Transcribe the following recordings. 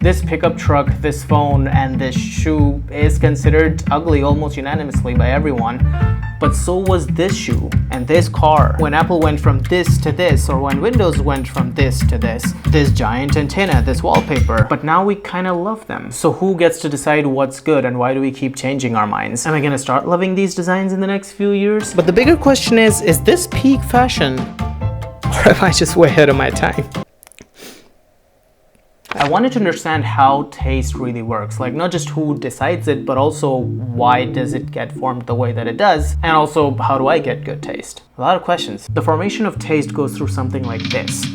This pickup truck, this phone, and this shoe is considered ugly almost unanimously by everyone. But so was this shoe and this car. When Apple went from this to this, or when Windows went from this to this giant antenna, this wallpaper. But now we kind of love them. So who gets to decide what's good, and why do we keep changing our minds? Am I gonna start loving these designs in the next few years? But the bigger question is this peak fashion? Or am I just way ahead of my time? I wanted to understand how taste really works, like not just who decides it, but also why does it get formed the way that it does, and also how do I get good taste? A lot of questions. The formation of taste goes through something like this.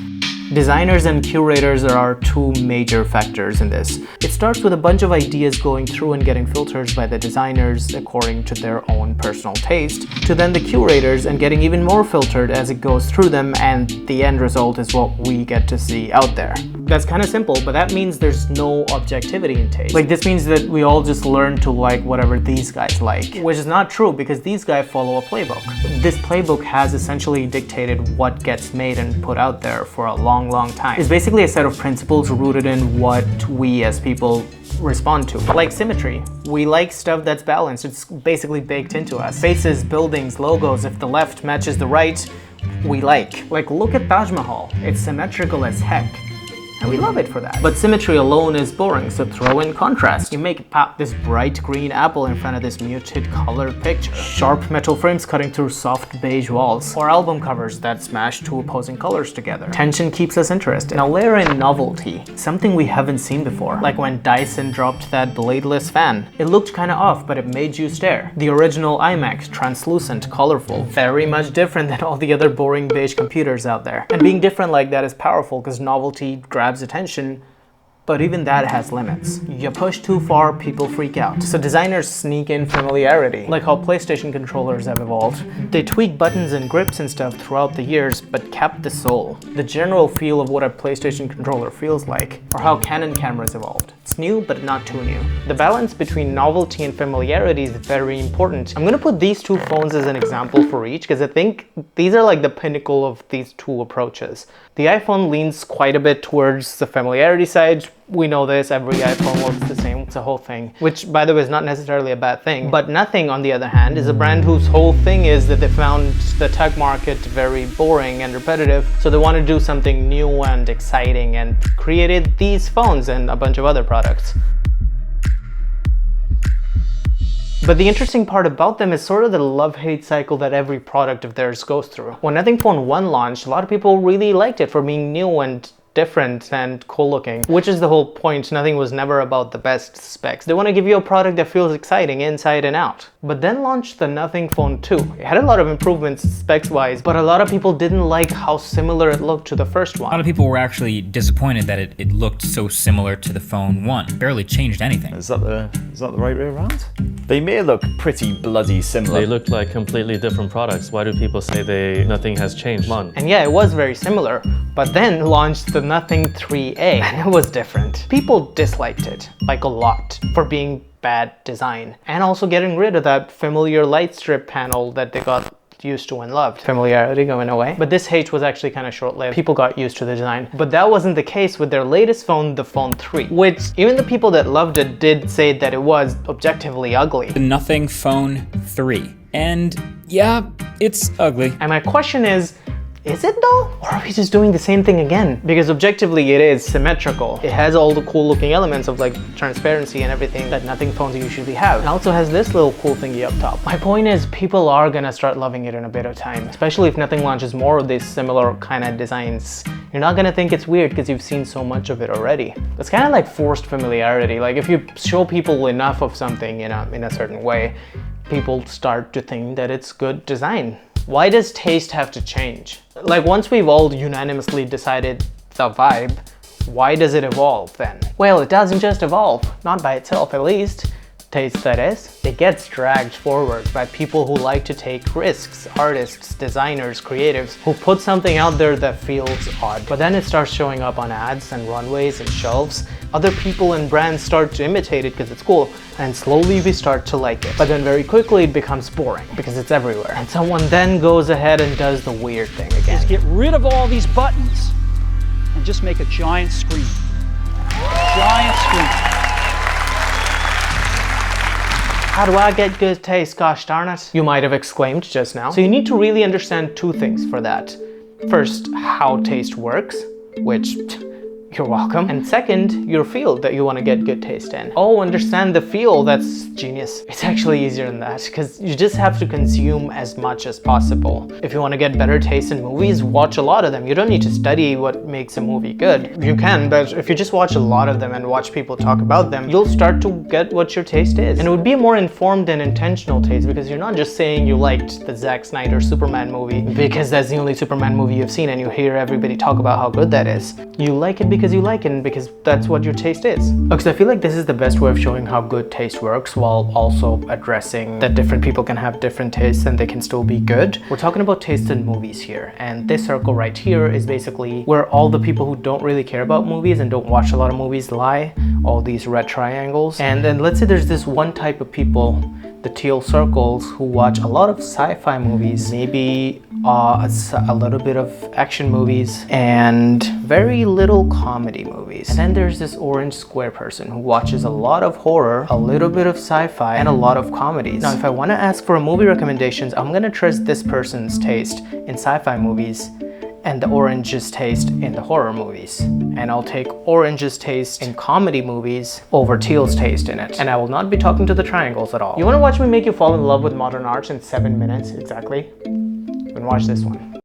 Designers and curators are our two major factors in this. It starts with a bunch of ideas going through and getting filtered by the designers according to their own personal taste, to then the curators and getting even more filtered as it goes through them, and the end result is what we get to see out there. That's kind of simple, but that means there's no objectivity in taste. Like, this means that we all just learn to like whatever these guys like, which is not true because these guys follow a playbook. This playbook has essentially dictated what gets made and put out there for a long time. It's basically a set of principles rooted in what we as people respond to. Like symmetry. We like stuff that's balanced. It's basically baked into us. Faces, buildings, logos, if the left matches the right, we like. Like, look at Taj Mahal. It's symmetrical as heck. And we love it for that. But symmetry alone is boring, so throw in contrast. You make it pop this bright green apple in front of this muted colored picture. Sharp metal frames cutting through soft beige walls. Or album covers that smash two opposing colors together. Tension keeps us interested. Now layer in novelty, something we haven't seen before. Like when Dyson dropped that bladeless fan. It looked kinda off, but it made you stare. The original iMac, translucent, colorful, very much different than all the other boring beige computers out there. And being different like that is powerful because novelty grabs attention, but even that has limits. You push too far, people freak out. So designers sneak in familiarity, like how PlayStation controllers have evolved. They tweak buttons and grips and stuff throughout the years, but kept the soul, the general feel of what a PlayStation controller feels like, or how Canon cameras evolved. It's new, but not too new. The balance between novelty and familiarity is very important. I'm gonna put these two phones as an example for each, because I think these are like the pinnacle of these two approaches. The iPhone leans quite a bit towards the familiarity side. We know this, every iPhone looks the same, it's a whole thing. Which, by the way, is not necessarily a bad thing. But Nothing, on the other hand, is a brand whose whole thing is that they found the tech market very boring and repetitive, so they want to do something new and exciting, and created these phones and a bunch of other products. But the interesting part about them is sort of the love-hate cycle that every product of theirs goes through. When Nothing Phone 1 launched, a lot of people really liked it for being new and different and cool looking, which is the whole point. Nothing was never about the best specs. They want to give you a product that feels exciting inside and out. But then launched the Nothing Phone 2. It had a lot of improvements specs wise, but a lot of people didn't like how similar it looked to the first one. A lot of people were actually disappointed that it looked so similar to the Phone 1. Barely changed anything. Is that the right way around? They may look pretty bloody similar. They look like completely different products. Why do people say nothing has changed? And yeah, it was very similar, but then launched the Nothing 3A, and it was different. People disliked it, like a lot, for being bad design, and also getting rid of that familiar light strip panel that they got used to and loved. Familiarity going away. But this hate was actually kind of short-lived. People got used to the design. But that wasn't the case with their latest phone, the Phone 3, which even the people that loved it did say that it was objectively ugly. The Nothing Phone 3. And yeah, it's ugly. And my question is it though? Or are we just doing the same thing again? Because objectively it is symmetrical. It has all the cool looking elements of like transparency and everything that Nothing phones usually have. It also has this little cool thingy up top. My point is, people are gonna start loving it in a bit of time, especially if Nothing launches more of these similar kind of designs. You're not gonna think it's weird because you've seen so much of it already. It's kind of like forced familiarity. Like if you show people enough of something in a certain way, people start to think that it's good design. Why does taste have to change? Like once we've all unanimously decided the vibe, why does it evolve then? Well, it doesn't just evolve, not by itself at least. Taste, that is. It gets dragged forward by people who like to take risks, artists, designers, creatives, who put something out there that feels odd. But then it starts showing up on ads and runways and shelves. Other people and brands start to imitate it because it's cool, and slowly we start to like it. But then very quickly it becomes boring because it's everywhere. And someone then goes ahead and does the weird thing again. Just get rid of all these buttons and just make a giant screen. giant screen. How do I get good taste, gosh darn it? You might have exclaimed just now. So you need to really understand two things for that. First, how taste works, which you're welcome. And second, your field that you want to get good taste in. Oh, understand the field, that's genius. It's actually easier than that because you just have to consume as much as possible. If you want to get better taste in movies, watch a lot of them. You don't need to study what makes a movie good. You can, but if you just watch a lot of them and watch people talk about them, you'll start to get what your taste is. And it would be a more informed and intentional taste because you're not just saying you liked the Zack Snyder Superman movie because that's the only Superman movie you've seen and you hear everybody talk about how good that is. You like it because you like it and because that's what your taste is. Because I feel like this is the best way of showing how good taste works while also addressing that different people can have different tastes and they can still be good. We're talking about taste in movies here, and this circle right here is basically where all the people who don't really care about movies and don't watch a lot of movies lie, all these red triangles. And then let's say there's this one type of people, the teal circles, who watch a lot of sci-fi movies, maybe a little bit of action movies, and very little comedy movies. And then there's this orange square person who watches a lot of horror, a little bit of sci-fi, and a lot of comedies. Now, if I want to ask for a movie recommendations, I'm gonna trust this person's taste in sci-fi movies and the orange's taste in the horror movies. And I'll take orange's taste in comedy movies over teal's taste in it. And I will not be talking to the triangles at all. You wanna watch me make you fall in love with modern art in 7 minutes exactly? Then watch this one.